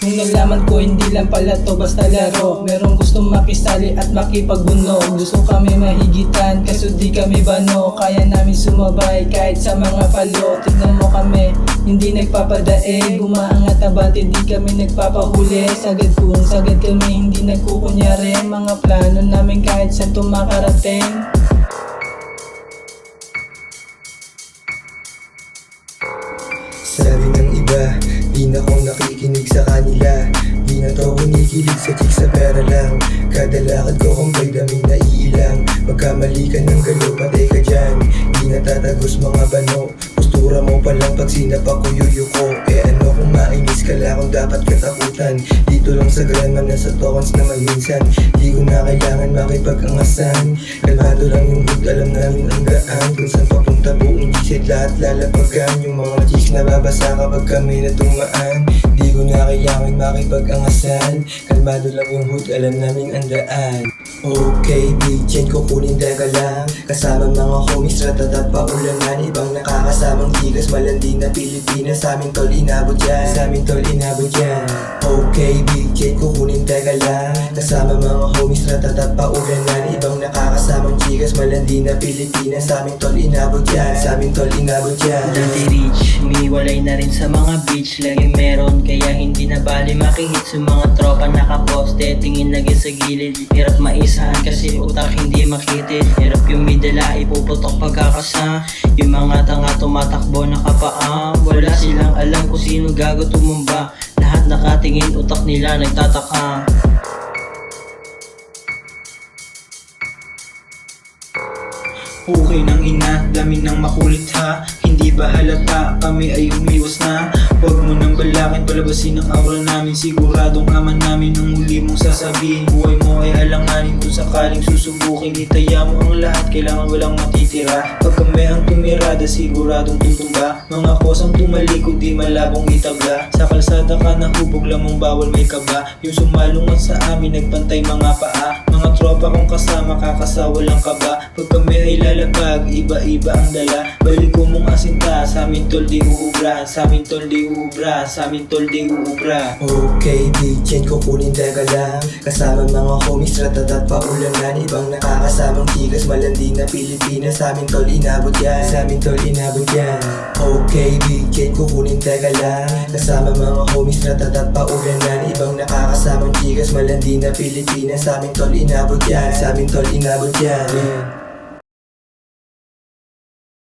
Nung nalaman ko hindi lang pala to basta laro, merong gustong makisali at makipagbuno. Gusto kami mahigitan kaso di kami bano, kaya namin sumabay kahit sa mga palo. Tignan mo kami, hindi nagpapadaig, umaangat na bati, di kami nagpapahuli. Sagad kung sagad kami, hindi nagkukunyari, mga plano namin kahit saan tumakarating. Sabi ng iba, di na ako nakikinig sa kanila. Di na to kinikilig sa chicks sa pera lang. Kada lakad ko kung may daming naiilang. Magkamali ka ng galo, patay ka dyan. Di natatagos mga bano, postura mo palang pag sinapak ko yuyuko. Eh ano kung mainis ka lang kung dapat katakutan. Dito lang sa grandma, nasa tokens naman minsan. Di ko na kailangan makipag-angasan. Kalmado lang yung hood, alam namin ang gaan. Kung saan papunta buong gisit, lahat lalapagan. Yung mga chicks na babasa kapag kami natumaan. Di ko na kailangan makipag-angasan. Kalmado lang yung hood, alam namin ang daan. Okay, bitchin kukunin teka lang. Kasama mga homies, ratatat pa ulanan. Ibang nakakasamang tigas, malandi na Pilipinas. Sa aming tol inabot yan, sa aming tol inabot yan. Okay, bitchin kukunin teka lang. Kasama mga homies, ratatat pa ulanan. Ibang nakakasamang tigas, malandi na Pilipinas. Sa aming tol inabot yan, sa aming tol inabot yan. Dati rich, umiwalay na rin sa mga beach. Laging meron, kaya hindi na bali makihit sa mga tropa nakaposte. Tingin lagi sa gilid, hirap maisahan kasi utak hindi makitid. Hirap yung midala, ipuputok pagkakasa. Yung mga tanga tumatakbo nakapaa. Wala silang alam kung sino gago tumumba. Lahat nakatingin, utak nila nagtataka. Okay nang ina, dami nang makulit ha. Hindi ba halata, kami ay umiwas na. Huwag mo nang balakin, palabasin ang aura namin. Siguradong aman namin ang muli mong sasabihin. Buhay mo ay alanganin kung sakaling susubukin. Itaya mo ang lahat, kailangan walang matitira. Pag kami ang tumirada, siguradong tutumba. Mga kosang tumalikod, di malabong itabla. Sa kalsada ka nahubog lamang bawal may kaba. Yung sumalungat sa amin, nagpantay mga paa. Mga tropa kong kasama, kakasawa lang kaba. Pag kami ay lalapag, iba-iba ang dala. Balik ko mong asinta, sa amin tol di uubra. Sa amin tol di uubra, sa amin tol di uubra. Okay, bitchin kukunin teka lang. Kasama mga homies, ratatat pa ulanan. Ibang nakakasamang tigas, malandi na Pilipinas. Sa amin tol inabot yan, sa amin tol inabot yan. Okay, bitchin kukunin teka lang. Kasama mga homies, ratatat pa ulanan. Ibang nakakasamang tigas, malandi na Pilipinas. Sa amin tol inabot yan, sa amin tol inabot yan.